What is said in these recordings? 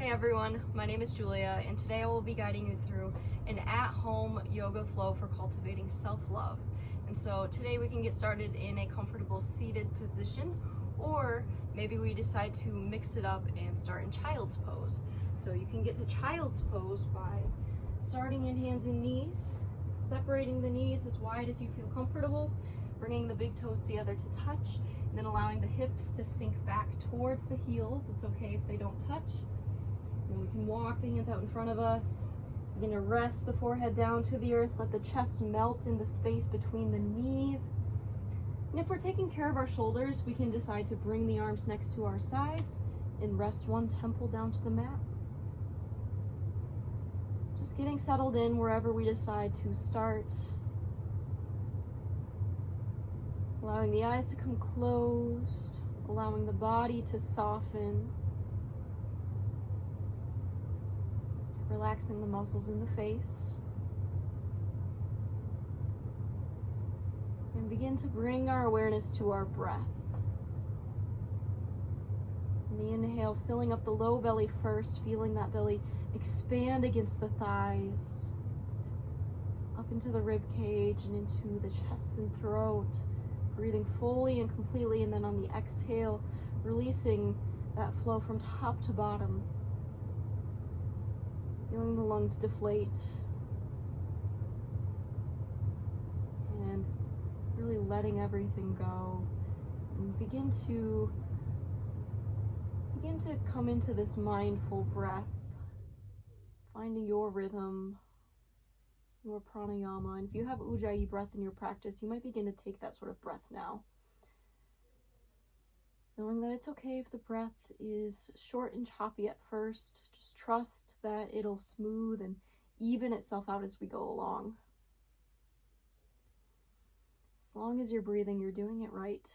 Hey everyone, my name is Julia, and today I will be guiding you through an at-home yoga flow for cultivating self-love. And so today we can get started in a comfortable seated position, or maybe we decide to mix it up and start in child's pose. So you can get to child's pose by starting in hands and knees, separating the knees as wide as you feel comfortable, bringing the big toes together to touch, and then allowing the hips to sink back towards the heels. It's okay if they don't touch. And we can walk the hands out in front of us. Begin to rest the forehead down to the earth. Let the chest melt in the space between the knees. And if we're taking care of our shoulders, we can decide to bring the arms next to our sides and rest one temple down to the mat. Just getting settled in wherever we decide to start. Allowing the eyes to come closed, allowing the body to soften, relaxing the muscles in the face. And begin to bring our awareness to our breath. In the inhale, filling up the low belly first, feeling that belly expand against the thighs, up into the rib cage and into the chest and throat. Breathing fully and completely, and then on the exhale, releasing that flow from top to bottom. Feeling the lungs deflate. And really letting everything go. And begin to come into this mindful breath, finding your rhythm, your pranayama. And if you have ujjayi breath in your practice, you might begin to take that sort of breath now. Knowing that it's okay if the breath is short and choppy at first. Just trust that it'll smooth and even itself out as we go along. As long as you're breathing, you're doing it right.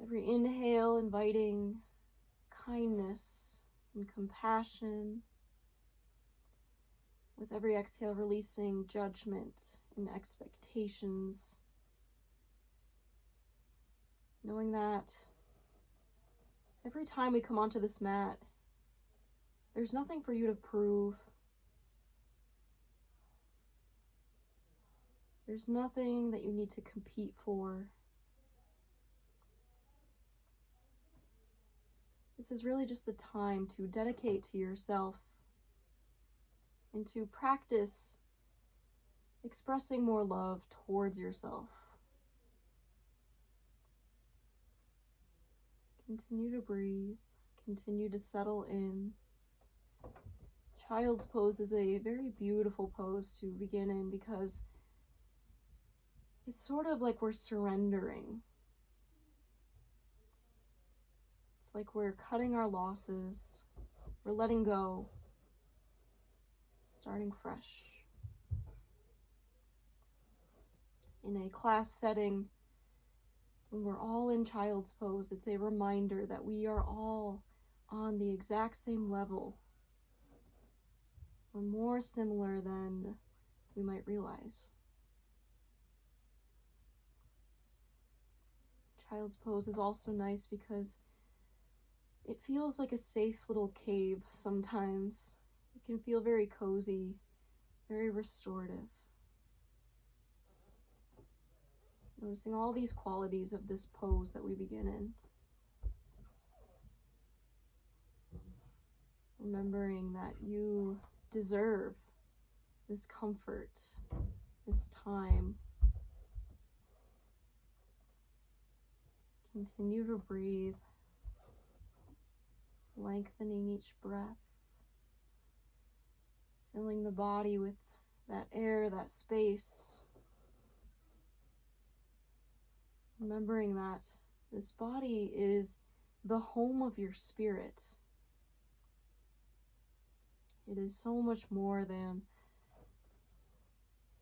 Every inhale, inviting kindness and compassion. With every exhale, releasing judgment and expectations. Knowing that every time we come onto this mat, there's nothing for you to prove. There's nothing that you need to compete for. This is really just a time to dedicate to yourself and to practice expressing more love towards yourself. Continue to breathe, continue to settle in. Child's pose is a very beautiful pose to begin in because it's sort of like we're surrendering. Like we're cutting our losses, we're letting go, starting fresh. In a class setting, when we're all in child's pose, it's a reminder that we are all on the exact same level. We're more similar than we might realize. Child's pose is also nice because it feels like a safe little cave sometimes. It can feel very cozy, very restorative. Noticing all these qualities of this pose that we begin in. Remembering that you deserve this comfort, this time. Continue to breathe. Lengthening each breath, filling the body with that air, that space. Remembering that this body is the home of your spirit. It is so much more than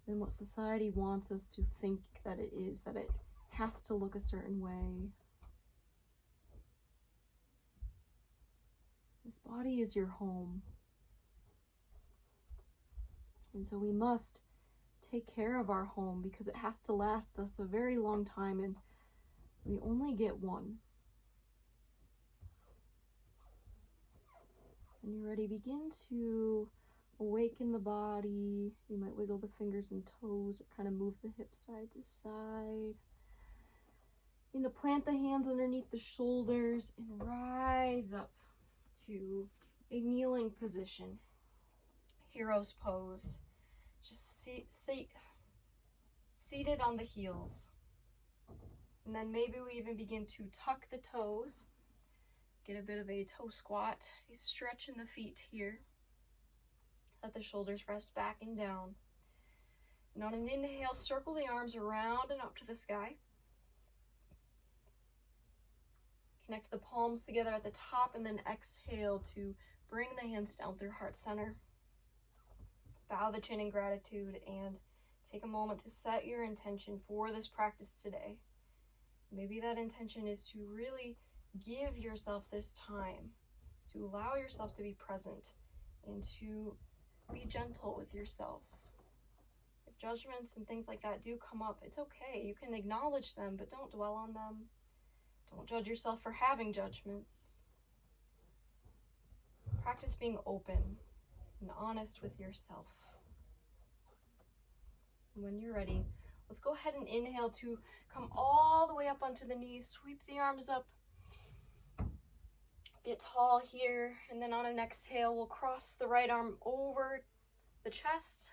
what society wants us to think that it is, that it has to look a certain way. This body is your home. And so we must take care of our home because it has to last us a very long time and we only get one. When you're ready, begin to awaken the body. You might wiggle the fingers and toes or kind of move the hips side to side. And to plant the hands underneath the shoulders and rise up to a kneeling position. Hero's pose. Just seated on the heels. And then maybe we even begin to tuck the toes. Get a bit of a toe squat. A stretch in the feet here. Let the shoulders rest back and down. And on an inhale, circle the arms around and up to the sky. Connect the palms together at the top and then exhale to bring the hands down through heart center. Bow the chin in gratitude and take a moment to set your intention for this practice today. Maybe that intention is to really give yourself this time, to allow yourself to be present and to be gentle with yourself. If judgments and things like that do come up, it's okay. You can acknowledge them, but don't dwell on them. Don't judge yourself for having judgments. Practice being open and honest with yourself. And when you're ready, let's go ahead and inhale to come all the way up onto the knees. Sweep the arms up. Get tall here. And then on an exhale, we'll cross the right arm over the chest.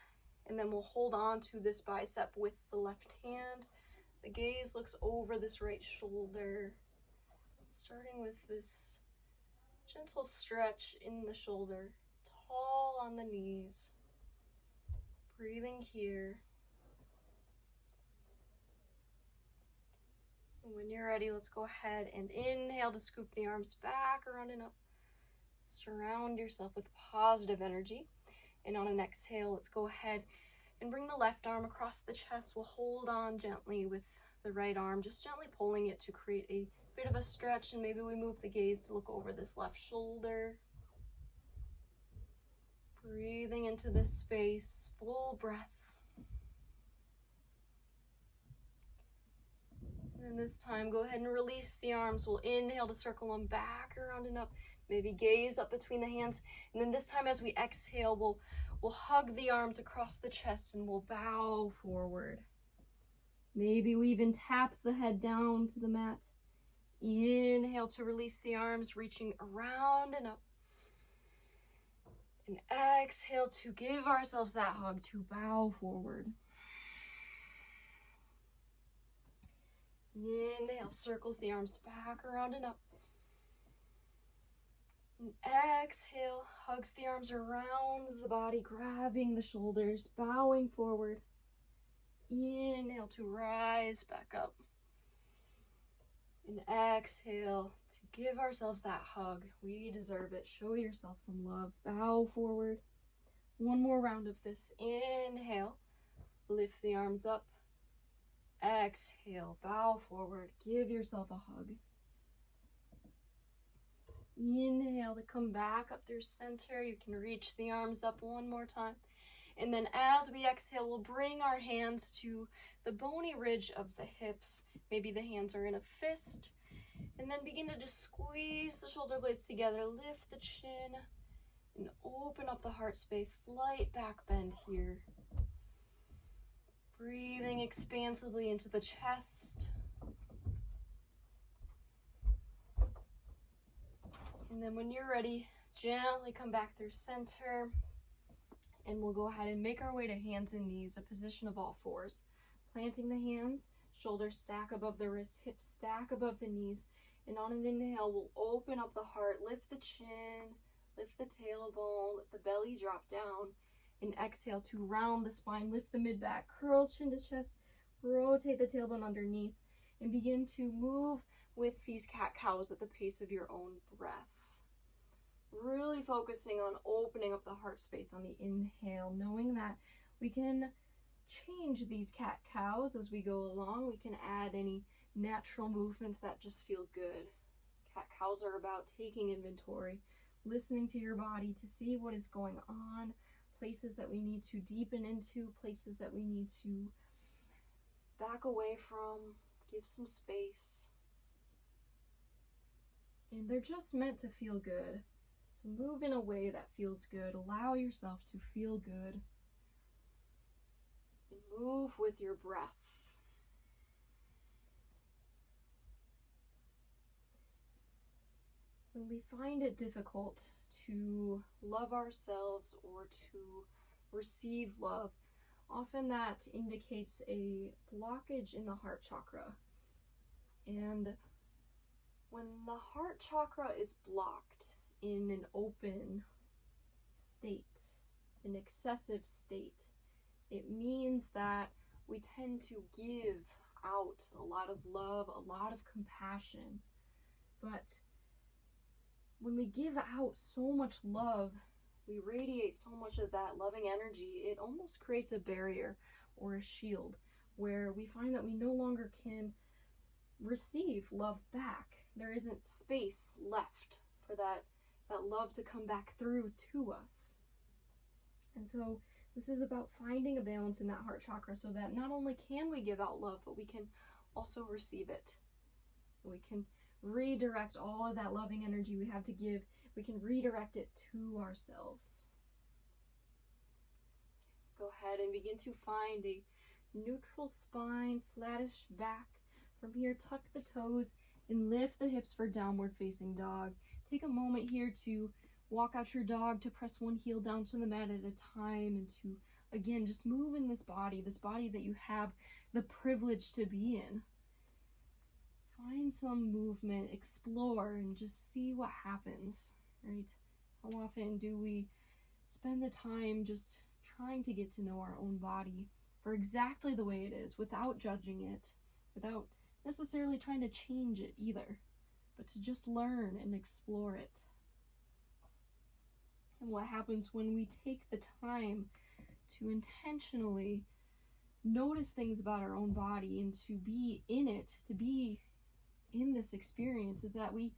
And then we'll hold on to this bicep with the left hand. The gaze looks over this right shoulder. Starting with this gentle stretch in the shoulder, tall on the knees, breathing here. And when you're ready, let's go ahead and inhale to scoop the arms back around and up. Surround yourself with positive energy. And on an exhale, let's go ahead and bring the left arm across the chest. We'll hold on gently with the right arm, just gently pulling it to create a bit of a stretch, and maybe we move the gaze to look over this left shoulder. Breathing into this space, full breath. And then this time, go ahead and release the arms. We'll inhale to circle them back around and up. Maybe gaze up between the hands. And then this time as we exhale, we'll hug the arms across the chest and we'll bow forward. Maybe we even tap the head down to the mat. Inhale to release the arms, reaching around and up. And exhale to give ourselves that hug, to bow forward. Inhale, circles the arms back around and up. And exhale, hugs the arms around the body, grabbing the shoulders, bowing forward. Inhale to rise back up. And exhale to give ourselves that hug. We deserve it. Show yourself some love. Bow forward. One more round of this. Inhale. Lift the arms up. Exhale. Bow forward. Give yourself a hug. Inhale to come back up through center. You can reach the arms up one more time. And then as we exhale, we'll bring our hands to the bony ridge of the hips. Maybe the hands are in a fist. And then begin to just squeeze the shoulder blades together. Lift the chin and open up the heart space. Slight back bend here. Breathing expansively into the chest. And then when you're ready, gently come back through center. And we'll go ahead and make our way to hands and knees, a position of all fours. Planting the hands, shoulders stack above the wrists, hips stack above the knees. And on an inhale, we'll open up the heart, lift the chin, lift the tailbone, let the belly drop down. And exhale to round the spine, lift the mid-back, curl chin to chest, rotate the tailbone underneath, and begin to move with these cat-cows at the pace of your own breath. Really focusing on opening up the heart space on the inhale, knowing that we can change these cat-cows as we go along. We can add any natural movements that just feel good. Cat-cows are about taking inventory, listening to your body to see what is going on, places that we need to deepen into, places that we need to back away from, give some space. And they're just meant to feel good. So move in a way that feels good. Allow yourself to feel good. And move with your breath. When we find it difficult to love ourselves or to receive love, often that indicates a blockage in the heart chakra. And when the heart chakra is blocked in an open state, an excessive state, it means that we tend to give out a lot of love, a lot of compassion. But when we give out so much love, we radiate so much of that loving energy, it almost creates a barrier or a shield where we find that we no longer can receive love back. There isn't space left for that love to come back through to us. And so this is about finding a balance in that heart chakra so that not only can we give out love, but we can also receive it. We can redirect all of that loving energy we have to give. We can redirect it to ourselves. Go ahead and begin to find a neutral spine, flattish back. From here, tuck the toes and lift the hips for downward facing dog. Take a moment here to walk out your dog, to press one heel down to the mat at a time, and to, again, just move in this body that you have the privilege to be in. Find some movement, explore, and just see what happens, right? How often do we spend the time just trying to get to know our own body for exactly the way it is, without judging it, without necessarily trying to change it either, but to just learn and explore it. And what happens when we take the time to intentionally notice things about our own body and to be in it, to be in this experience, is that we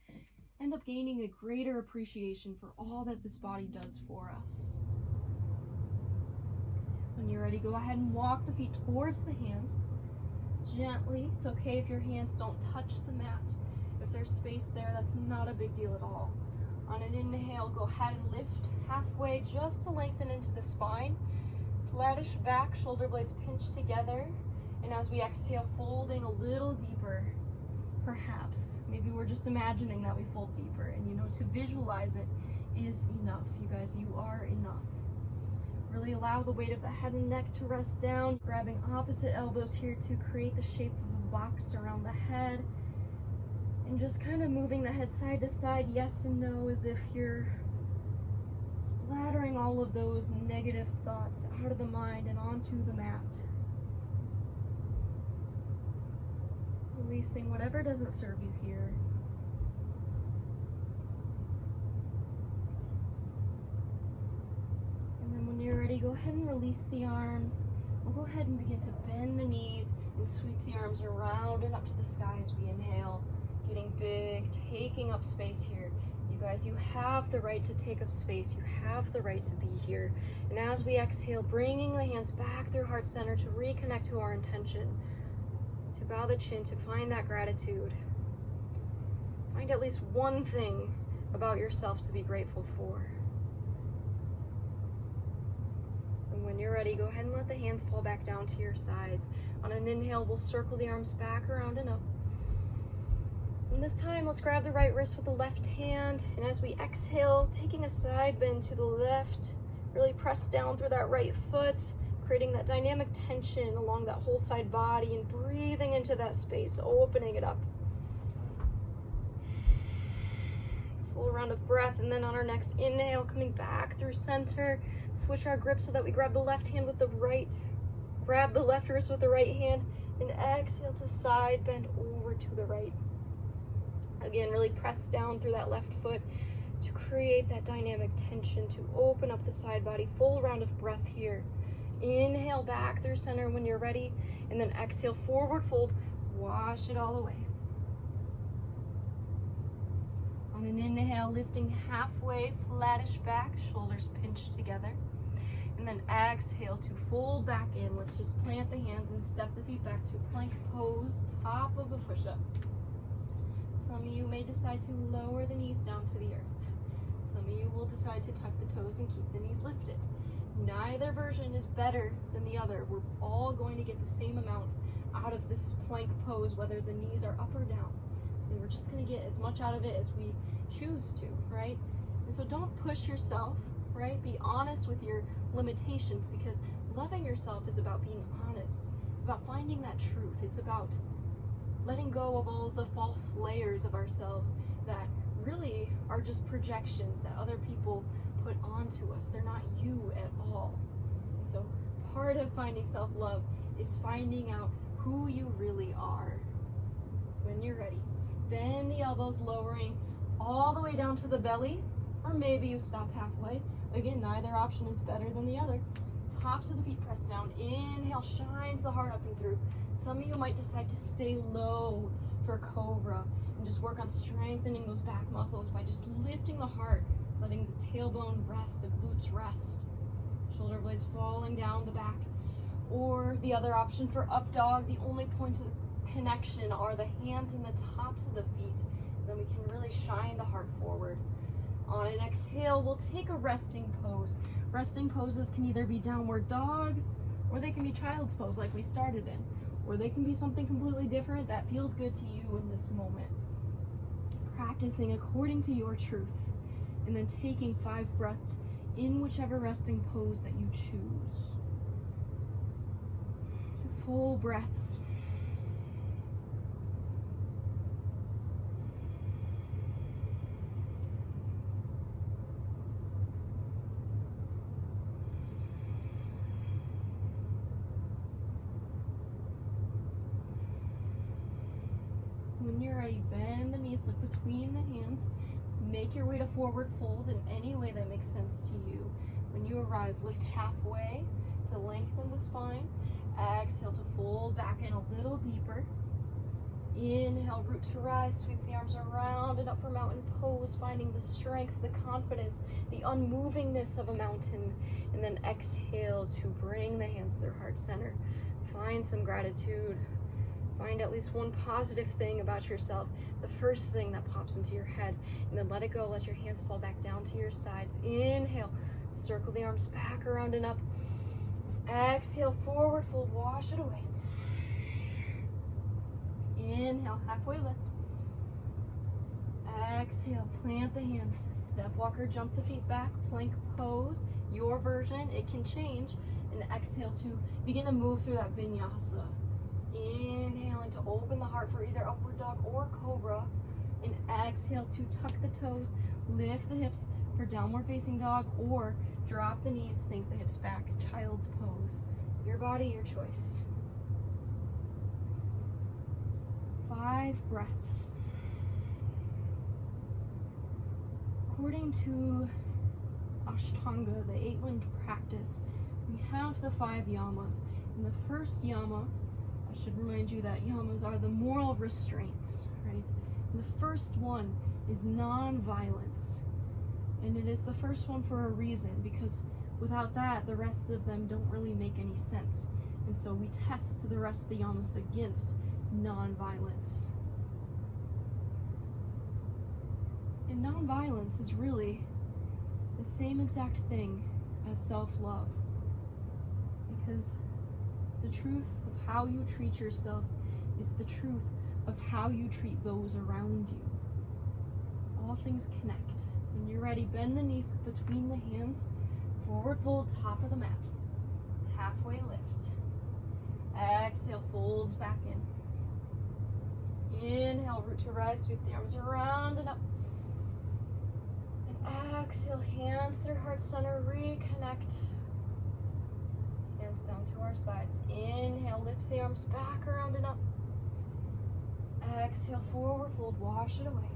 end up gaining a greater appreciation for all that this body does for us. When you're ready, go ahead and walk the feet towards the hands. Gently. It's okay if your hands don't touch the mat. If there's space there, that's not a big deal at all. On an inhale, go ahead and lift halfway just to lengthen into the spine. Flattish back, shoulder blades pinched together. And as we exhale, folding a little deeper. Perhaps. Maybe we're just imagining that we fold deeper. And to visualize it is enough. You guys, you are enough. Really allow the weight of the head and neck to rest down, grabbing opposite elbows here to create the shape of a box around the head. And just kind of moving the head side to side, yes and no, as if you're splattering all of those negative thoughts out of the mind and onto the mat. Releasing whatever doesn't serve you here. When you're ready, go ahead and release the arms. We'll go ahead and begin to bend the knees and sweep the arms around and up to the sky as we inhale. Getting big, taking up space here. You guys, you have the right to take up space. You have the right to be here. And as we exhale, bringing the hands back through heart center to reconnect to our intention. To bow the chin, to find that gratitude. Find at least one thing about yourself to be grateful for. When you're ready, go ahead and let the hands fall back down to your sides. On an inhale, we'll circle the arms back, around, and up. And this time, let's grab the right wrist with the left hand. And as we exhale, taking a side bend to the left, really press down through that right foot, creating that dynamic tension along that whole side body and breathing into that space, opening it up. Full round of breath, and then on our next inhale, coming back through center, switch our grip so that we grab the left hand with the right, grab the left wrist with the right hand, and exhale to side bend over to the right. Again, really press down through that left foot to create that dynamic tension, to open up the side body. Full round of breath here. Inhale back through center when you're ready, and then exhale, forward fold, wash it all away. On an inhale, lifting halfway, flattish back, shoulders pinched together. And then exhale to fold back in. Let's just plant the hands and step the feet back to plank pose, top of a push-up. Some of you may decide to lower the knees down to the earth. Some of you will decide to tuck the toes and keep the knees lifted. Neither version is better than the other. We're all going to get the same amount out of this plank pose, whether the knees are up or down. And we're just going to get as much out of it as we choose to, right? And so don't push yourself, right? Be honest with your limitations, because loving yourself is about being honest. It's about finding that truth. It's about letting go of all of the false layers of ourselves that really are just projections that other people put onto us. They're not you at all. And so part of finding self-love is finding out who you really are. When you're ready, bend the elbows, lowering all the way down to the belly, or maybe you stop halfway. Again, neither option is better than the other. Tops of the feet press down. Inhale, shines the heart up and through. Some of you might decide to stay low for cobra and just work on strengthening those back muscles by just lifting the heart, letting the tailbone rest, the glutes rest, shoulder blades falling down the back. Or the other option for up dog, the only points of connection are the hands and the tops of the feet. Then we can really shine the heart forward. On an exhale, we'll take a resting pose. Resting poses can either be downward dog, or they can be child's pose like we started in, or they can be something completely different that feels good to you in this moment. Practicing according to your truth, and then taking 5 breaths in whichever resting pose that you choose. Full breaths. When you're ready, bend the knees, look between the hands. Make your way to forward fold in any way that makes sense to you. When you arrive, lift halfway to lengthen the spine. Exhale to fold back in a little deeper. Inhale, root to rise, sweep the arms around and up for mountain pose, finding the strength, the confidence, the unmovingness of a mountain. And then exhale to bring the hands to their heart center. Find some gratitude. Find at least one positive thing about yourself, the first thing that pops into your head, and then let it go. Let your hands fall back down to your sides. Inhale, circle the arms back around and up. Exhale, forward fold, wash it away. Inhale, halfway lift. Exhale, plant the hands. Step walker, jump the feet back, plank pose. Your version, it can change. And exhale to begin to move through that vinyasa. Inhaling to open the heart for either upward dog or cobra. And exhale to tuck the toes, lift the hips for downward facing dog, or drop the knees, sink the hips back, child's pose. Your body, your choice. 5 breaths. According to Ashtanga, the 8-limbed practice, we have the 5 yamas. And the first yama, I should remind you that yamas are the moral restraints, right? And the first one is non-violence. And it is the first one for a reason, because without that, the rest of them don't really make any sense. And so we test the rest of the yamas against non-violence. And non-violence is really the same exact thing as self-love. Because the truth of how you treat yourself is the truth of how you treat those around you. All things connect. When you're ready, bend the knees between the hands, forward fold, top of the mat, halfway lift. Exhale, folds back in. Inhale, root to rise, sweep the arms around and up. And exhale, hands through heart center, reconnect. Hands down to our sides. Inhale, lifts the arms back around and up. Exhale, forward fold, wash it away.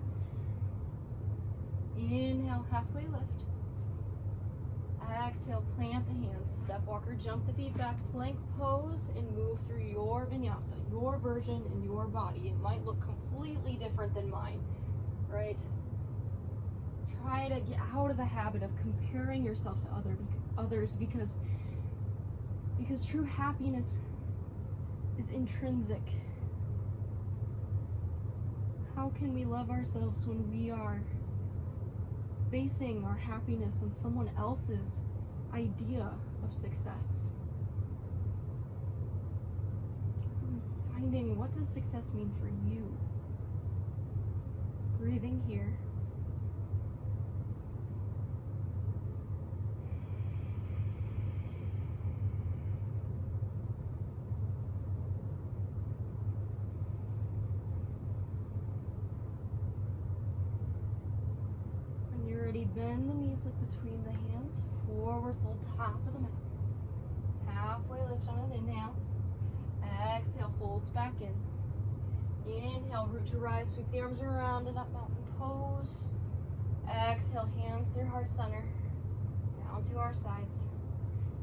Inhale, halfway lift. Exhale, plant the hands. Step walker, jump the feet back, plank pose, and move through your vinyasa, your version in your body. It might look completely different than mine, right? Try to get out of the habit of comparing yourself to others because true happiness is intrinsic. How can we love ourselves when we are basing our happiness on someone else's idea of success. Finding, what does success mean for you? Breathing here. When you're ready, bend the knees, look between the hands, forward fold, top of the mat. Halfway lift on an inhale. Exhale, folds back in. Inhale, root to rise, sweep the arms around and up, mountain pose. Exhale, hands through heart center, down to our sides.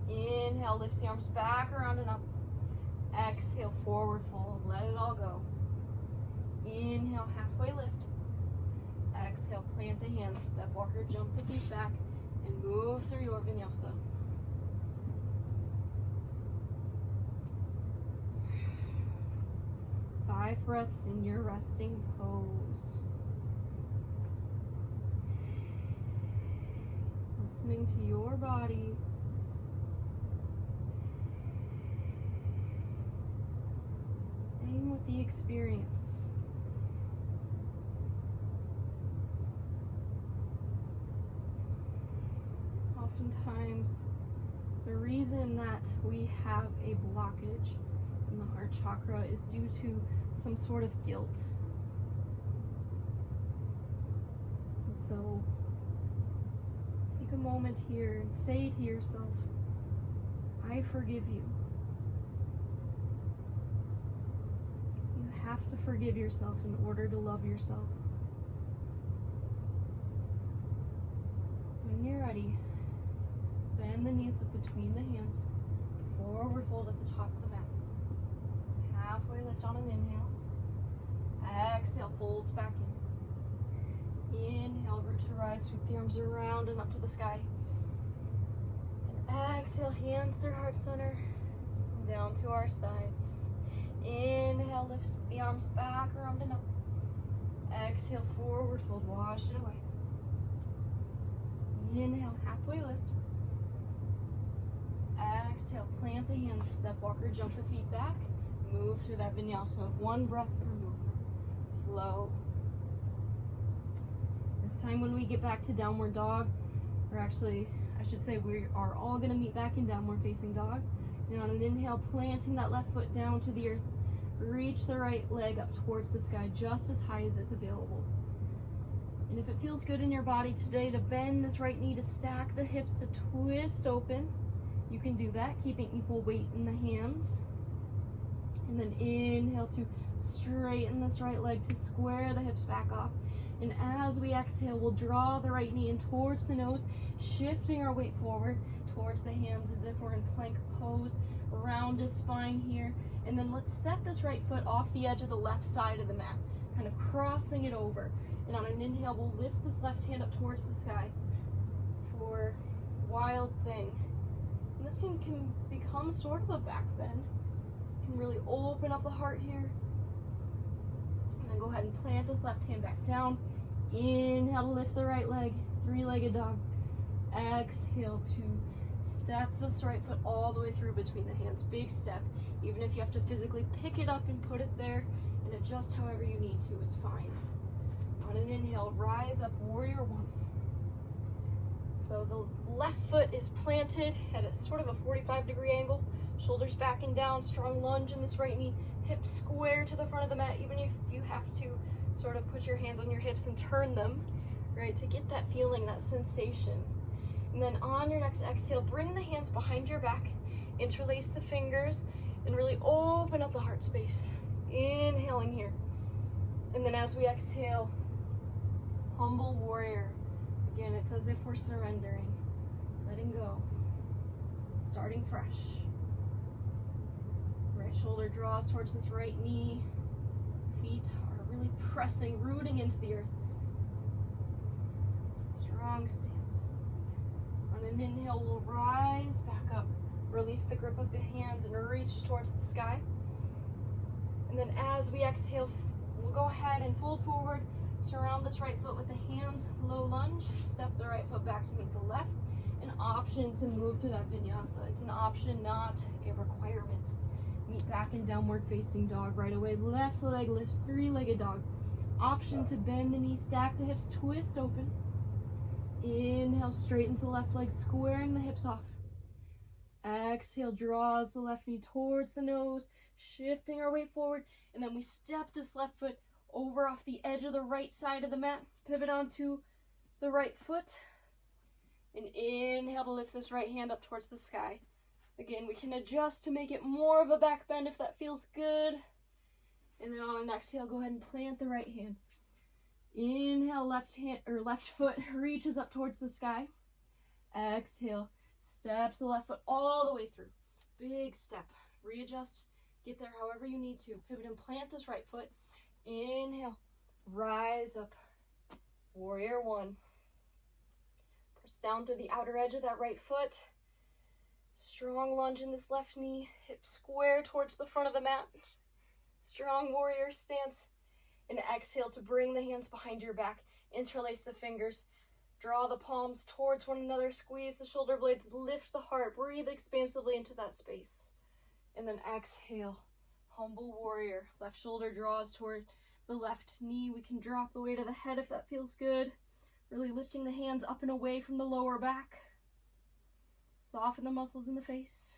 Inhale, lifts the arms back around and up. Exhale, forward fold, let it all go. Inhale, halfway lift. Exhale, plant the hands, step walker, jump the feet back, and move through your vinyasa. Five breaths in your resting pose. Listening to your body. Staying with the experience. Oftentimes, the reason that we have a blockage in the heart chakra is due to some sort of guilt. And so take a moment here and say to yourself, I forgive you. You have to forgive yourself in order to love yourself. When you're ready, bend the knees up between the hands, forward fold at the top of the mat. Halfway lift on an inhale. Exhale, folds back in. Inhale, root to rise, sweep the arms around and up to the sky. And exhale, hands through heart center, and down to our sides. Inhale, lift the arms back around and up. Exhale, forward fold, wash it away. Inhale, halfway lift. Exhale, plant the hands, step walker, jump the feet back. Move through that vinyasa, one breath per movement. Flow. This time when we get back to downward dog, or actually, I should say we are all gonna meet back in downward facing dog. And on an inhale, planting that left foot down to the earth, reach the right leg up towards the sky, just as high as it's available. And if it feels good in your body today to bend this right knee, to stack the hips, to twist open, you can do that, keeping equal weight in the hands. And then inhale to straighten this right leg, to square the hips back off. And as we exhale, we'll draw the right knee in towards the nose, shifting our weight forward towards the hands as if we're in plank pose, rounded spine here. And then let's set this right foot off the edge of the left side of the mat, kind of crossing it over. And on an inhale, we'll lift this left hand up towards the sky for wild thing. And this can become sort of a back bend. Can really open up the heart here. And then go ahead and plant this left hand back down. Inhale to lift the right leg, three-legged dog. Exhale to step this right foot all the way through between the hands. Big step. Even if you have to physically pick it up and put it there and adjust however you need to, it's fine. On an inhale, rise up, warrior one. So the left foot is planted at a sort of a 45-degree angle. Shoulders back and down, strong lunge in this right knee, hips square to the front of the mat, even if you have to sort of put your hands on your hips and turn them, right, to get that feeling, that sensation. And then on your next exhale, bring the hands behind your back, interlace the fingers, and really open up the heart space. Inhaling here. And then as we exhale, humble warrior. Again, it's as if we're surrendering, letting go, starting fresh. Right shoulder draws towards this right knee. Feet are really pressing, rooting into the earth. Strong stance. On an inhale, we'll rise back up. Release the grip of the hands and reach towards the sky. And then as we exhale, we'll go ahead and fold forward, Surround this right foot with the hands, low lunge, step the right foot back to meet the left. An option to move through that vinyasa. It's an option, not a requirement. Meet back in downward facing dog right away. Left leg lifts, three-legged dog. Option to bend the knees, stack the hips, twist open. Inhale, straightens the left leg, squaring the hips off. Exhale, draws the left knee towards the nose, shifting our weight forward, and then we step this left foot over off the edge of the right side of the mat, pivot onto the right foot, and inhale to lift this right hand up towards the sky. Again, we can adjust to make it more of a back bend if that feels good. And then on an exhale, go ahead and plant the right hand. Inhale, left hand or left foot reaches up towards the sky. Exhale, steps the left foot all the way through. Big step. Readjust, get there however you need to. Pivot and plant this right foot. Inhale, rise up. Warrior one. Press down through the outer edge of that right foot. Strong lunge in this left knee. Hip square towards the front of the mat. Strong warrior stance. And exhale to bring the hands behind your back. Interlace the fingers. Draw the palms towards one another. Squeeze the shoulder blades. Lift the heart. Breathe expansively into that space. And then exhale. Humble warrior. Left shoulder draws toward the left knee. We can drop the weight of the head if that feels good. Really lifting the hands up and away from the lower back. Soften the muscles in the face.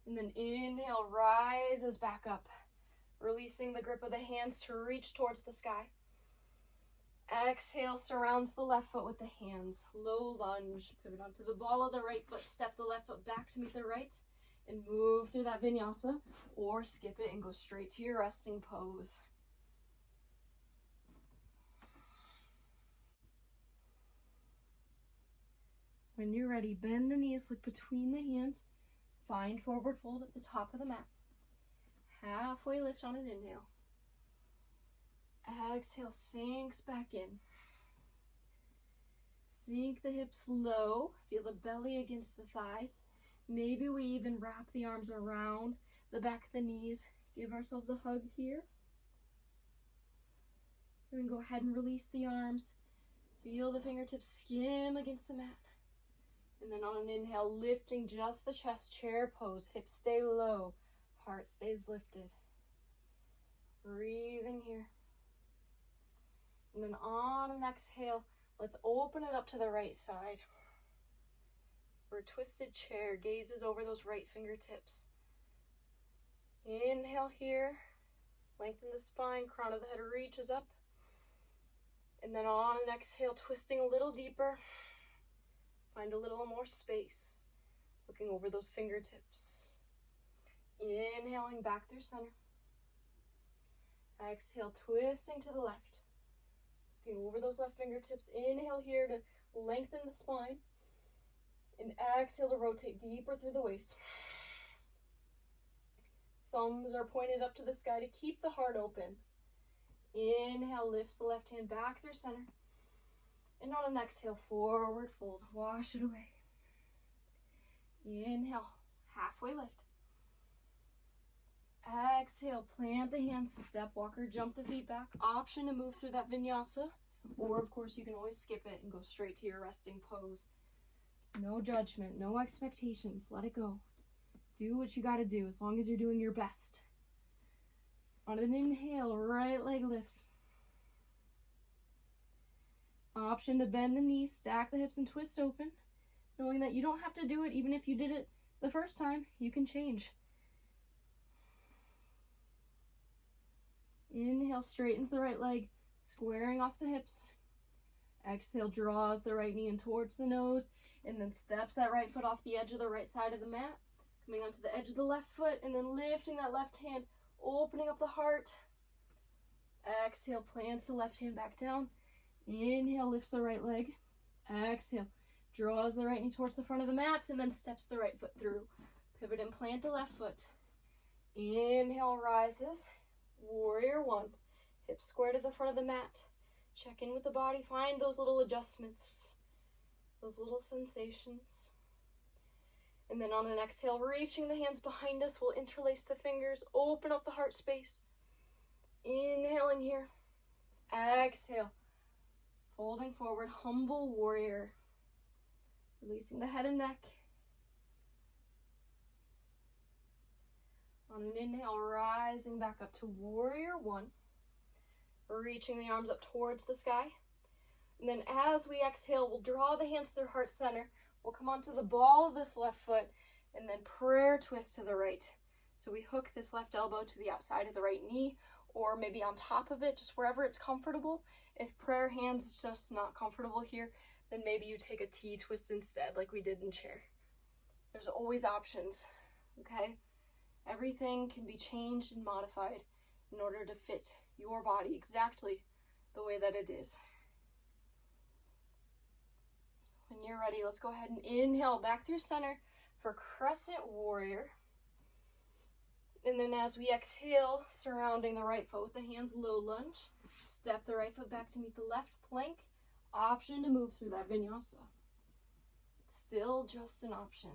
And then inhale, rises back up. Releasing the grip of the hands to reach towards the sky. Exhale, surrounds the left foot with the hands. Low lunge. Pivot onto the ball of the right foot. Step the left foot back to meet the right. And move through that vinyasa. Or skip it and go straight to your resting pose. When you're ready, bend the knees, look between the hands. Find forward fold at the top of the mat. Halfway lift on an inhale. Exhale, sinks back in. Sink the hips low. Feel the belly against the thighs. Maybe we even wrap the arms around the back of the knees. Give ourselves a hug here. And then go ahead and release the arms. Feel the fingertips skim against the mat. And then on an inhale, lifting just the chest, chair pose. Hips stay low. Heart stays lifted. Breathing here. And then on an exhale, let's open it up to the right side. For a twisted chair, gazes over those right fingertips. Inhale here. Lengthen the spine, crown of the head reaches up. And then on an exhale, twisting a little deeper. Find a little more space. Looking over those fingertips. Inhaling back through center. Exhale, twisting to the left. Looking over those left fingertips. Inhale here to lengthen the spine. And exhale to rotate deeper through the waist. Thumbs are pointed up to the sky to keep the heart open. Inhale, lifts the left hand back through center. And on an exhale, forward fold. Wash it away. Inhale, halfway lift. Exhale, plant the hands, step walker, jump the feet back. Option to move through that vinyasa. Or, of course, you can always skip it and go straight to your resting pose. No judgment, no expectations. Let it go. Do what you got to do as long as you're doing your best. On an inhale, right leg lifts. Option to bend the knees, stack the hips, and twist open. Knowing that you don't have to do it even if you did it the first time. You can change. Inhale, straightens the right leg, squaring off the hips. Exhale, draws the right knee in towards the nose, and then steps that right foot off the edge of the right side of the mat. Coming onto the edge of the left foot, and then lifting that left hand, opening up the heart. Exhale, plants the left hand back down. Inhale, lifts the right leg. Exhale, draws the right knee towards the front of the mat, and then steps the right foot through. Pivot and plant the left foot. Inhale, rises. Warrior one. Hips square to the front of the mat. Check in with the body. Find those little adjustments. Those little sensations. And then on an exhale, reaching the hands behind us, we'll interlace the fingers. Open up the heart space. Inhaling here. Exhale. Folding forward, humble warrior. Releasing the head and neck. On an inhale, rising back up to warrior one. Reaching the arms up towards the sky. And then as we exhale, we'll draw the hands to their heart center. We'll come onto the ball of this left foot and then prayer twist to the right. So we hook this left elbow to the outside of the right knee, or maybe on top of it, just wherever it's comfortable. If prayer hands is just not comfortable here, then maybe you take a T twist instead, like we did in chair. There's always options, okay? Everything can be changed and modified in order to fit your body exactly the way that it is. When you're ready, let's go ahead and inhale back through center for crescent warrior. And then as we exhale, surrounding the right foot with the hands, low lunge. Step the right foot back to meet the left plank. Option to move through that vinyasa. It's still just an option.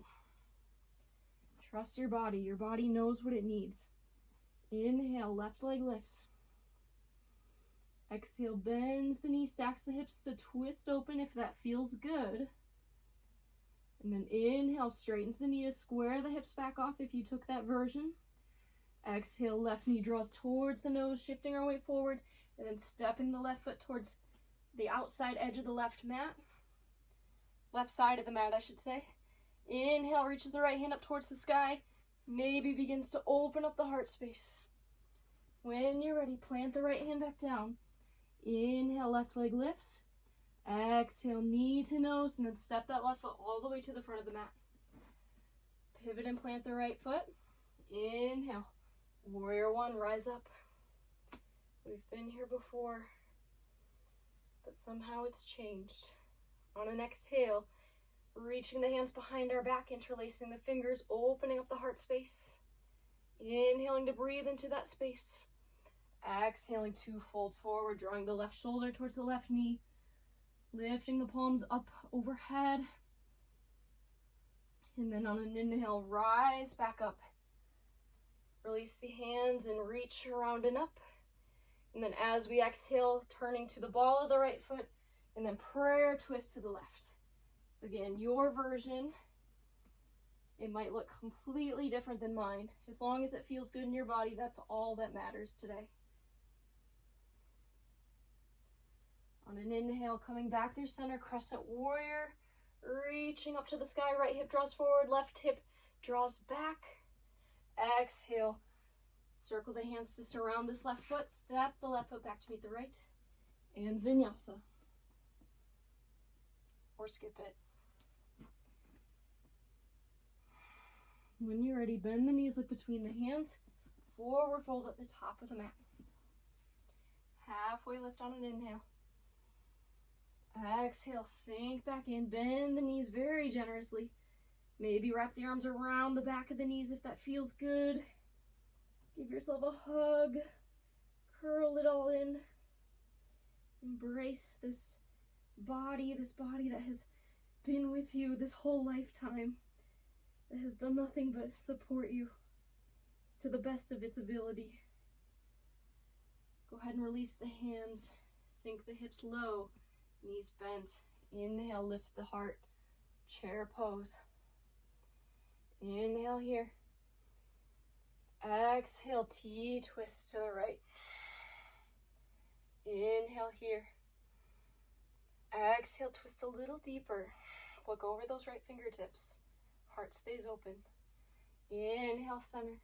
Trust your body. Your body knows what it needs. Inhale, left leg lifts. Exhale, bends the knee, stacks the hips to twist open if that feels good. And then inhale, straightens the knee to square the hips back off if you took that version. Exhale, left knee draws towards the nose, shifting our weight forward, and then stepping the left foot towards the outside edge of the left side of the mat, I should say. Inhale, reaches the right hand up towards the sky, maybe begins to open up the heart space. When you're ready, plant the right hand back down. Inhale, left leg lifts. Exhale, knee to nose, and then step that left foot all the way to the front of the mat. Pivot and plant the right foot. Inhale. Warrior one, rise up. We've been here before, but somehow it's changed. On an exhale, reaching the hands behind our back, interlacing the fingers, opening up the heart space. Inhaling to breathe into that space. Exhaling to fold forward, drawing the left shoulder towards the left knee. Lifting the palms up overhead. And then on an inhale, rise back up. Release the hands and reach around and up. And then as we exhale, turning to the ball of the right foot, and then prayer twist to the left. Again, your version. It might look completely different than mine. As long as it feels good in your body, that's all that matters today. On an inhale, coming back through center, crescent warrior. Reaching up to the sky, right hip draws forward, left hip draws back. Exhale. Circle the hands to surround this left foot. Step the left foot back to meet the right. And vinyasa. Or skip it. When you're ready, bend the knees, look between the hands. Forward fold at the top of the mat. Halfway lift on an inhale. Exhale, sink back in, bend the knees very generously. Maybe wrap the arms around the back of the knees if that feels good. Give yourself a hug. Curl it all in. Embrace this body that has been with you this whole lifetime, that has done nothing but support you to the best of its ability. Go ahead and release the hands. Sink the hips low. Knees bent. Inhale, lift the heart. Chair pose. Inhale here. Exhale, T twist to the right. Inhale here. Exhale, twist a little deeper. Look over those right fingertips. Heart stays open. Inhale, center.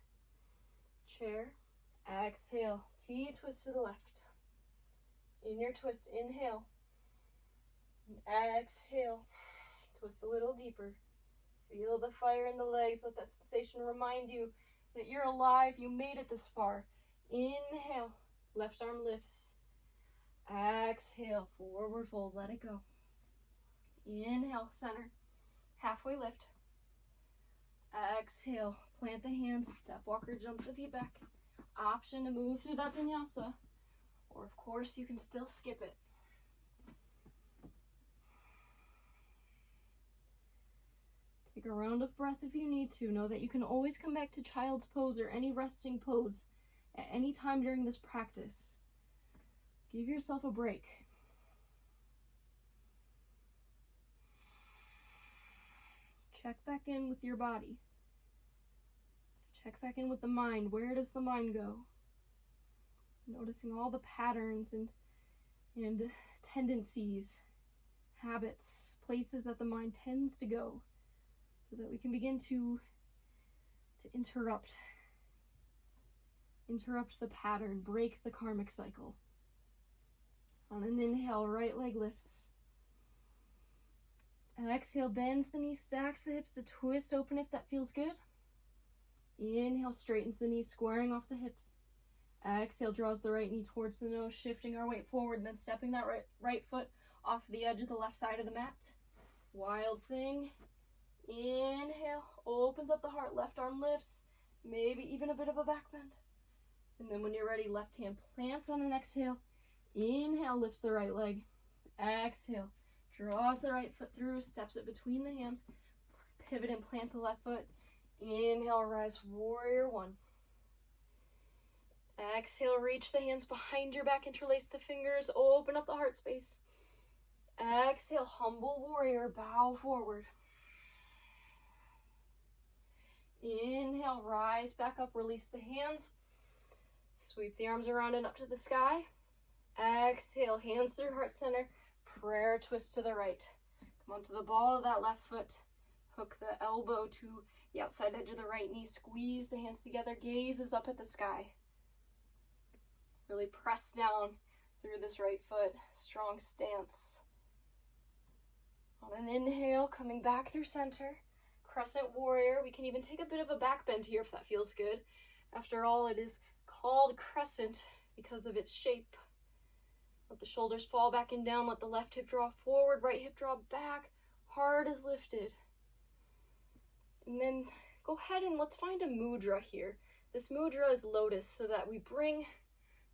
Chair. Exhale, T twist to the left. In your twist, inhale. Exhale, twist a little deeper. Feel the fire in the legs. Let that sensation remind you that you're alive. You made it this far. Inhale, left arm lifts. Exhale, forward fold, let it go. Inhale, center, halfway lift. Exhale, plant the hands, step walker, jump the feet back. Option to move through that vinyasa, or of course you can still skip it. Take a round of breath if you need to. Know that you can always come back to child's pose or any resting pose at any time during this practice. Give yourself a break. Check back in with your body. Check back in with the mind. Where does the mind go? Noticing all the patterns and tendencies, habits, places that the mind tends to go, so that we can begin to interrupt the pattern, break the karmic cycle. On an inhale, right leg lifts. Exhale, bends the knees, stacks the hips to twist open if that feels good. Inhale, straightens the knees, squaring off the hips. Exhale, draws the right knee towards the nose, shifting our weight forward, and then stepping that right foot off the edge of the left side of the mat. Wild thing. Inhale, opens up the heart, left arm lifts, maybe even a bit of a back bend. And then when you're ready, left hand plants on an exhale. Inhale, lifts the right leg. Exhale, draws the right foot through, steps it between the hands, pivot and plant the left foot. Inhale, rise, warrior one. Exhale, reach the hands behind your back, interlace the fingers, open up the heart space. Exhale, humble warrior, bow forward. Inhale, rise back up, release the hands. Sweep the arms around and up to the sky. Exhale, hands through heart center, prayer twist to the right. Come onto the ball of that left foot. Hook the elbow to the outside edge of the right knee. Squeeze the hands together, gazes up at the sky. Really press down through this right foot. Strong stance. On an inhale, coming back through center. Crescent warrior. We can even take a bit of a back bend here if that feels good. After all, it is called crescent because of its shape. Let the shoulders fall back and down. Let the left hip draw forward, right hip draw back. Heart is lifted. And then go ahead and let's find a mudra here. This mudra is lotus, so that we bring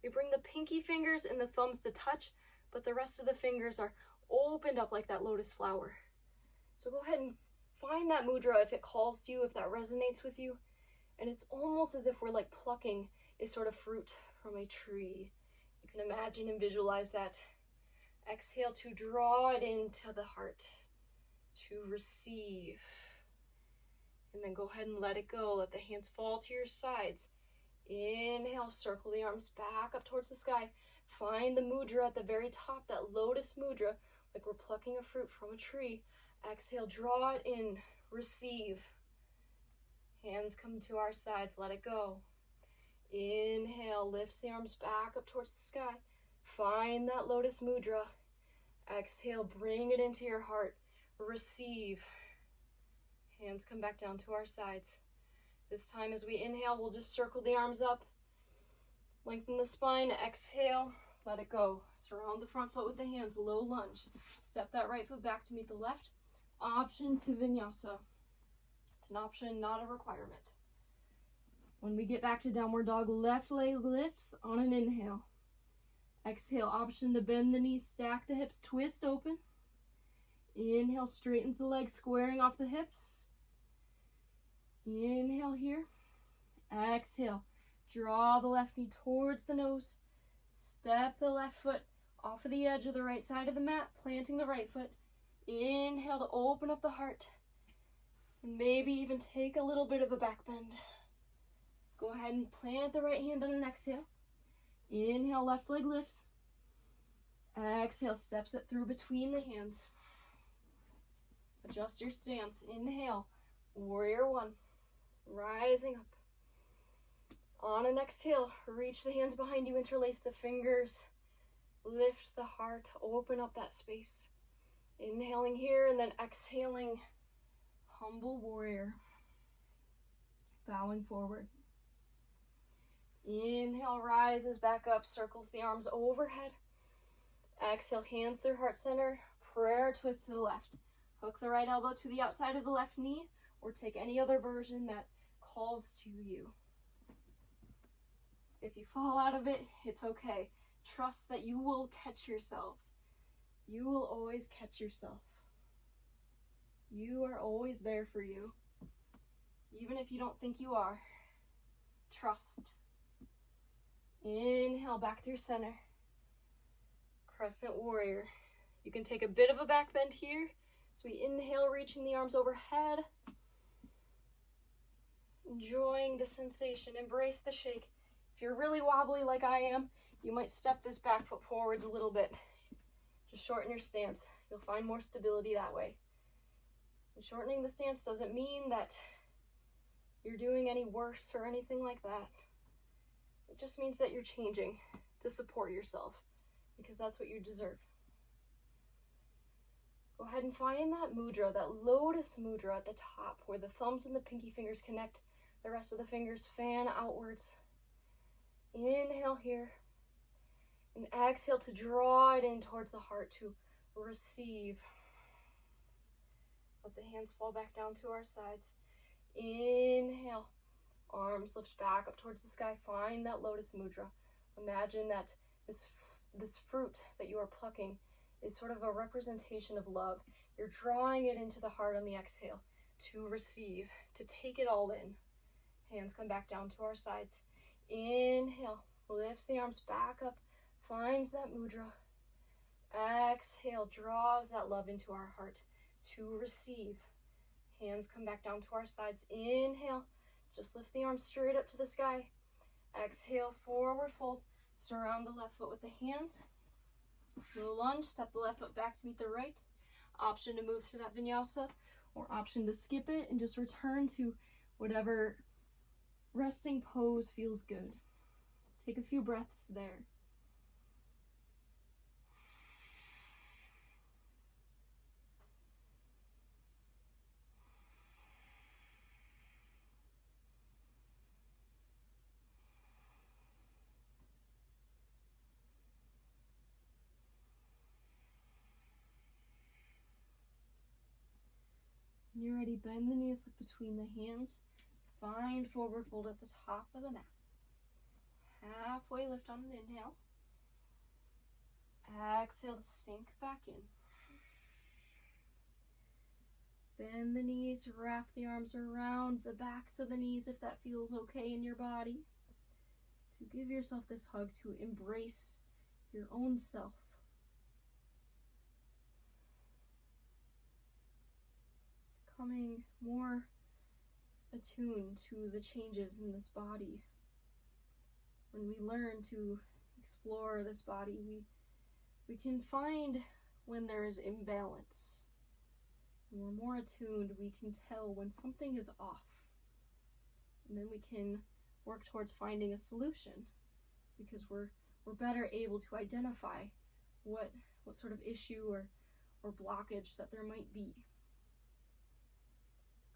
the pinky fingers and the thumbs to touch, but the rest of the fingers are opened up like that lotus flower. So go ahead and find that mudra if it calls to you, if that resonates with you. And it's almost as if we're like plucking a sort of fruit from a tree. You can imagine and visualize that. Exhale to draw it into the heart, to receive. And then go ahead and let it go. Let the hands fall to your sides. Inhale, circle the arms back up towards the sky. Find the mudra at the very top, that lotus mudra, like we're plucking a fruit from a tree. Exhale, draw it in, receive. Hands come to our sides, let it go. Inhale, lifts the arms back up towards the sky. Find that lotus mudra. Exhale, bring it into your heart. Receive. Hands come back down to our sides. This time as we inhale, we'll just circle the arms up. Lengthen the spine. Exhale, let it go. Surround the front foot with the hands, low lunge. Step that right foot back to meet the left. Option to Vinyasa. It's an option, not a requirement. When we get back to downward dog, left leg lifts on an inhale. Exhale, option to bend the knees, stack the hips, twist open. Inhale, straightens the legs, squaring off the hips. Inhale here. Exhale, draw the left knee towards the nose. Step the left foot off of the edge of the right side of the mat, planting the right foot. Inhale to open up the heart. And maybe even take a little bit of a back bend. Go ahead and plant the right hand on an exhale. Inhale, left leg lifts. Exhale, steps it through between the hands. Adjust your stance. Inhale, warrior one. Rising up. On an exhale, reach the hands behind you, interlace the fingers. Lift the heart, open up that space. Inhaling here and then exhaling, humble warrior. Bowing forward. Inhale, rises back up, circles the arms overhead. Exhale, hands through heart center, prayer twist to the left. Hook the right elbow to the outside of the left knee, or take any other version that calls to you. If you fall out of it, it's okay. Trust that you will catch yourselves. You will always catch yourself. You are always there for you. Even if you don't think you are. Trust. Inhale back through center. Crescent warrior. You can take a bit of a back bend here. So we inhale, reaching the arms overhead. Enjoying the sensation, embrace the shake. If you're really wobbly like I am, you might step this back foot forwards a little bit. Just shorten your stance. You'll find more stability that way. And shortening the stance doesn't mean that you're doing any worse or anything like that. It just means that you're changing to support yourself, because that's what you deserve. Go ahead and find that mudra, that lotus mudra at the top, where the thumbs and the pinky fingers connect. The rest of the fingers fan outwards. Inhale here. And exhale to draw it in towards the heart, to receive. Let the hands fall back down to our sides. Inhale. Arms lift back up towards the sky. Find that lotus mudra. Imagine that this fruit that you are plucking is sort of a representation of love. You're drawing it into the heart on the exhale to receive, to take it all in. Hands come back down to our sides. Inhale, lifts the arms back up, finds that mudra. Exhale, draws that love into our heart to receive. Hands come back down to our sides. Inhale, just lift the arms straight up to the sky. Exhale, forward fold. Surround the left foot with the hands. Low lunge, step the left foot back to meet the right. Option to move through that vinyasa, or option to skip it and just return to whatever resting pose feels good. Take a few breaths there. When you're ready, bend the knees, look between the hands. Find forward fold at the top of the mat. Halfway lift on an inhale. Exhale to sink back in. Bend the knees, wrap the arms around the backs of the knees if that feels okay in your body. To give yourself this hug, to embrace your own self. Becoming more attuned to the changes in this body. When we learn to explore this body, we can find when there is imbalance. When we're more attuned, we can tell when something is off. And then we can work towards finding a solution, because we're better able to identify what sort of issue or blockage that there might be.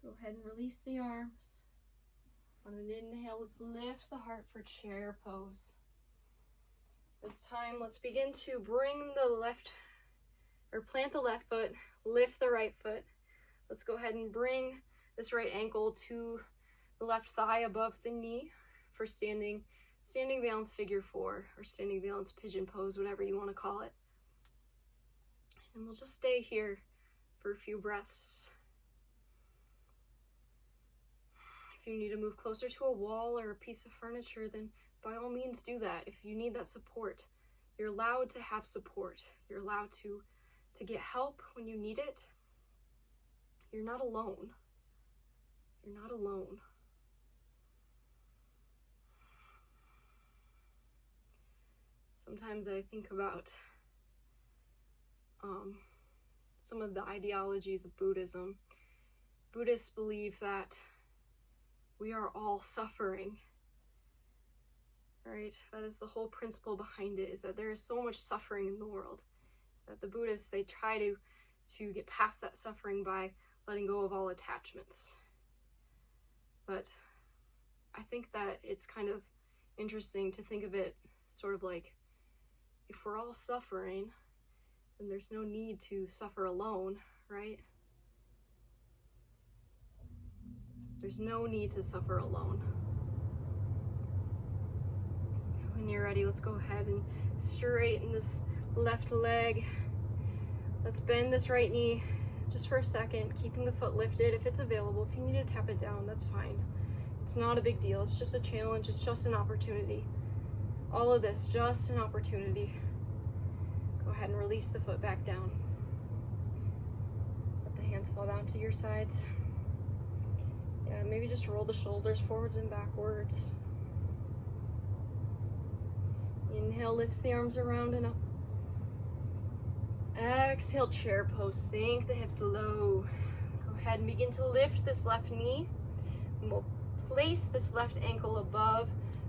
Go ahead and release the arms. On an inhale, let's lift the heart for chair pose. This time, let's begin to bring the plant the left foot, lift the right foot. Let's go ahead and bring this right ankle to the left thigh above the knee for standing balance figure 4, or standing balance pigeon pose, whatever you want to call it. And we'll just stay here for a few breaths. If you need to move closer to a wall or a piece of furniture, then by all means do that. If you need that support, you're allowed to have support. You're allowed to get help when you need it. You're not alone. You're not alone. Sometimes I think about some of the ideologies of Buddhism. Buddhists believe that we are all suffering, right? That is the whole principle behind it, is that there is so much suffering in the world, that the Buddhists, they try to get past that suffering by letting go of all attachments. But I think that it's kind of interesting to think of it sort of like, if we're all suffering, then there's no need to suffer alone, right? There's no need to suffer alone. When you're ready, let's go ahead and straighten this left leg. Let's bend this right knee just for a second, keeping the foot lifted if it's available. If you need to tap it down, that's fine. It's not a big deal. It's just a challenge. It's just an opportunity. All of this, just an opportunity. Go ahead and release the foot back down. Let the hands fall down to your sides. Yeah, maybe just roll the shoulders forwards and backwards. Inhale, lifts the arms around and up. Exhale, chair pose, sink the hips low. Go ahead and begin to lift this left knee. And we'll place this left ankle above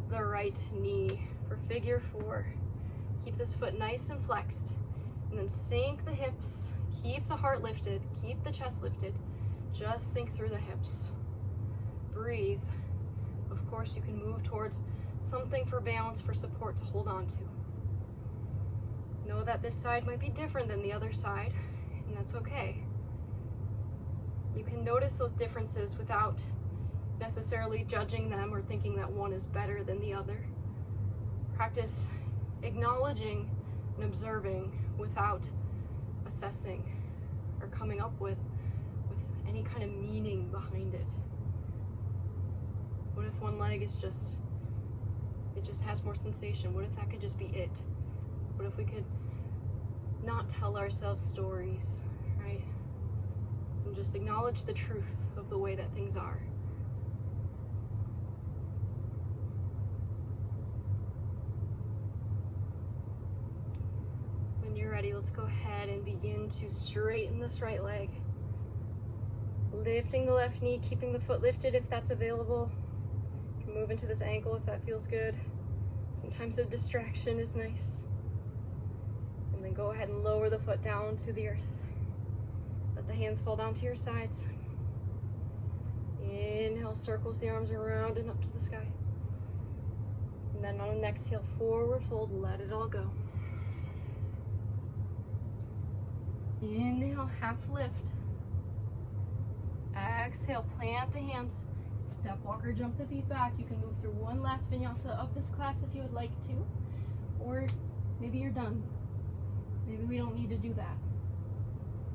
the right knee for figure 4. Keep this foot nice and flexed. And then sink the hips. Keep the heart lifted. Keep the chest lifted. Just sink through the hips. Breathe. Of course, you can move towards something for balance, for support to hold on to. Know that this side might be different than the other side, and that's okay. You can notice those differences without necessarily judging them or thinking that one is better than the other. Practice acknowledging and observing without assessing or coming up with any kind of meaning behind it. What if one leg is just has more sensation? What if that could just be it? What if we could not tell ourselves stories, right? And just acknowledge the truth of the way that things are. When you're ready, let's go ahead and begin to straighten this right leg. Lifting the left knee, keeping the foot lifted if that's available. You can move into this ankle if that feels good. Sometimes a distraction is nice. And then go ahead and lower the foot down to the earth. Let the hands fall down to your sides. Inhale, circles the arms around and up to the sky. And then on an exhale, forward fold, let it all go. Inhale, half lift. Exhale, plant the hands. Step walker, jump the feet back. You can move through one last vinyasa of this class if you would like to. Or maybe you're done. Maybe we don't need to do that.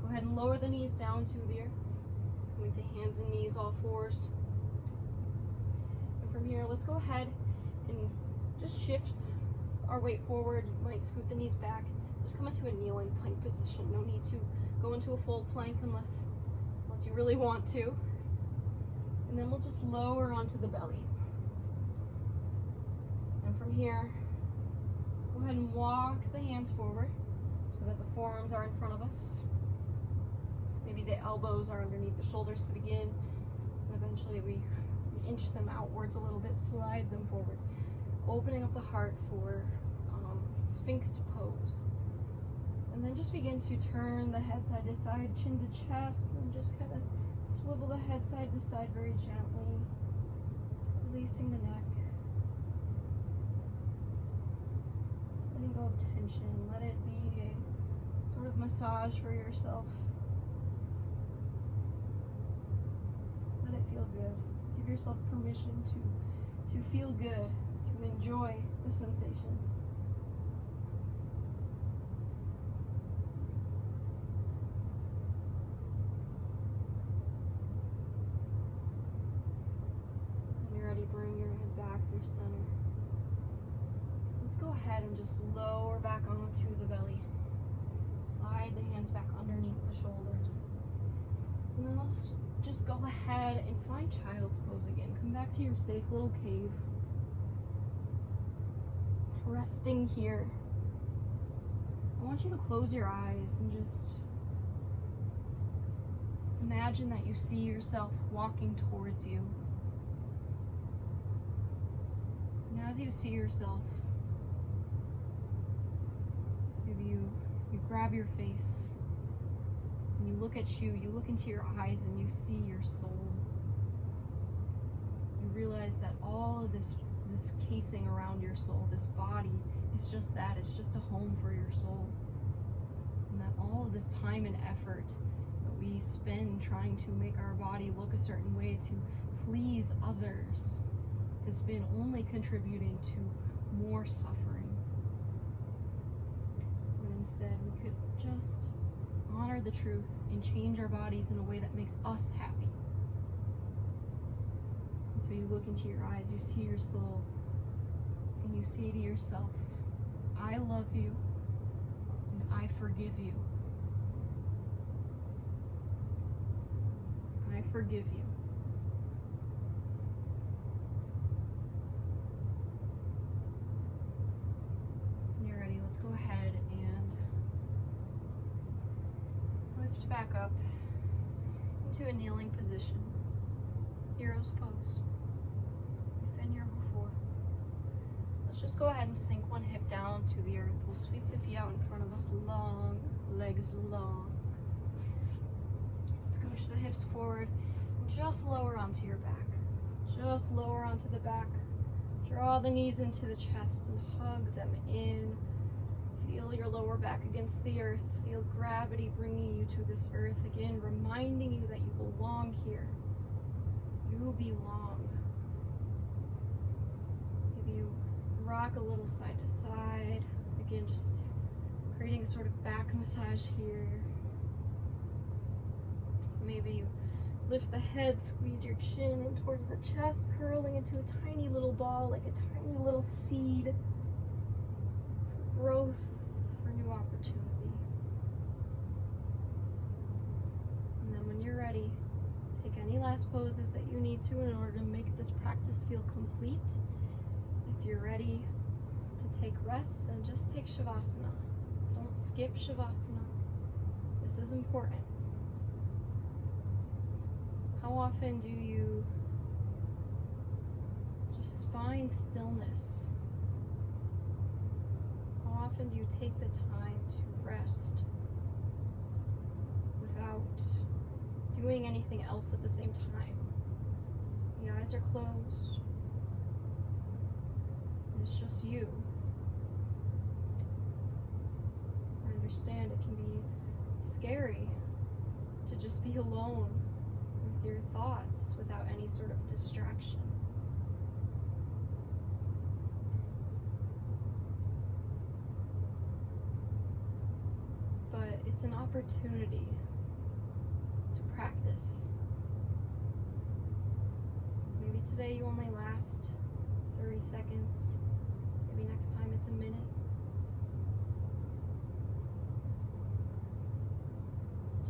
Go ahead and lower the knees down to the earth. Coming to hands and knees, all fours. And from here, let's go ahead and just shift our weight forward. You might scoot the knees back. Just come into a kneeling plank position. No need to go into a full plank unless you really want to. And then we'll just lower onto the belly. And from here, go ahead and walk the hands forward so that the forearms are in front of us. Maybe the elbows are underneath the shoulders to begin. And eventually we inch them outwards a little bit, slide them forward. Opening up the heart for Sphinx pose. And then just begin to turn the head side to side, chin to chest, and just kind of swivel the head side to side very gently, releasing the neck. Letting go of tension. Let it be a sort of massage for yourself. Let it feel good. Give yourself permission to feel good, to enjoy the sensations. Bring your head back through center. Let's go ahead and just lower back onto the belly. Slide the hands back underneath the shoulders. And then let's just go ahead and find child's pose again. Come back to your safe little cave. Resting here. I want you to close your eyes and just imagine that you see yourself walking towards you. And as you see yourself, maybe you grab your face and you look at you look into your eyes and you see your soul. You realize that all of this casing around your soul, this body, is just that. It's just a home for your soul. And that all of this time and effort that we spend trying to make our body look a certain way to please others has been only contributing to more suffering. When instead we could just honor the truth and change our bodies in a way that makes us happy. And so you look into your eyes, you see your soul, and you say to yourself, I love you, and I forgive you. I forgive you. When you're ready, let's go ahead and lift back up into a kneeling position. Hero's pose. We've been here before. Let's just go ahead and sink one hip down to the earth. We'll sweep the feet out in front of us, long, legs long. Scooch the hips forward, and just lower onto your back. Just lower onto the back. Draw the knees into the chest and hug them in. Feel your lower back against the earth. Feel gravity bringing you to this earth again, reminding you that you belong here. You belong. Maybe you rock a little side to side. Again, just creating a sort of back massage here. Maybe you lift the head, squeeze your chin in towards the chest, curling into a tiny little ball, like a tiny little seed for growth, for new opportunity. And then when you're ready, take any last poses that you need to in order to make this practice feel complete. If you're ready to take rest, then just take Shavasana. Don't skip Shavasana. This is important. How often do you just find stillness? How often do you take the time to rest without doing anything else at the same time? The eyes are closed. It's just you. I understand it can be scary to just be alone with your thoughts without any sort of distraction. But it's an opportunity to practice. Maybe today you only last 30 seconds. Maybe next time it's a minute.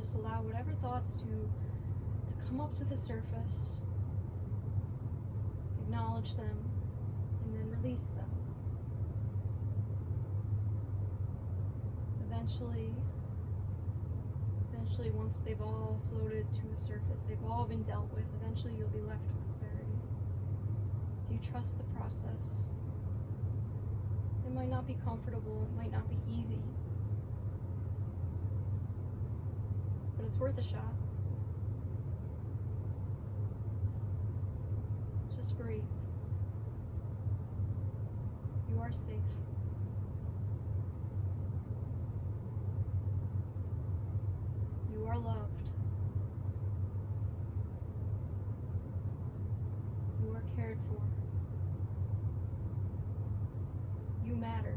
Just allow whatever thoughts to come up to the surface, acknowledge them, and then release them. Eventually, once they've all floated to the surface, they've all been dealt with, eventually you'll be left with clarity. If you trust the process, it might not be comfortable, it might not be easy, but it's worth a shot. Just breathe. You are safe. You are loved. You are cared for. You matter.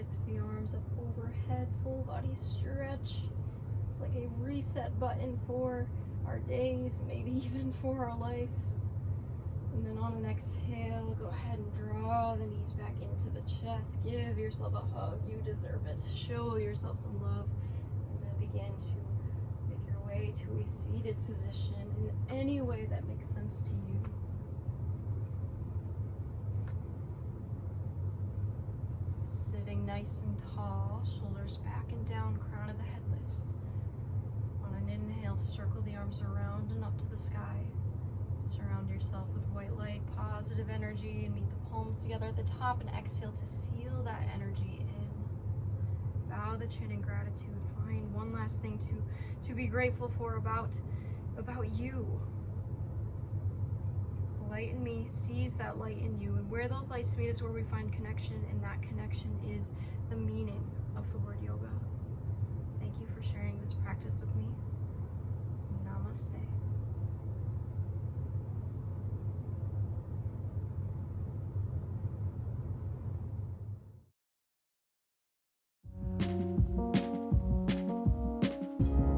Lift the arms up overhead, full body stretch. It's like a reset button for our days, maybe even for our life. And then on an exhale, go ahead and draw the knees back into the chest. Give yourself a hug. You deserve it. Show yourself some love. And then begin to make your way to a seated position in any way that makes sense to you. Sitting nice and tall, shoulders back and down, crown of the head lifts. On an inhale, circle the arms around and up to the sky. Surround yourself with white light, positive energy, and meet the palms together at the top, and exhale to seal that energy in. Bow the chin in gratitude. Find one last thing to be grateful for about you. Light in me sees that light in you, and where those lights meet is where we find connection, and that connection is the meaning of the word yoga. Thank you for sharing this practice with me. Namaste.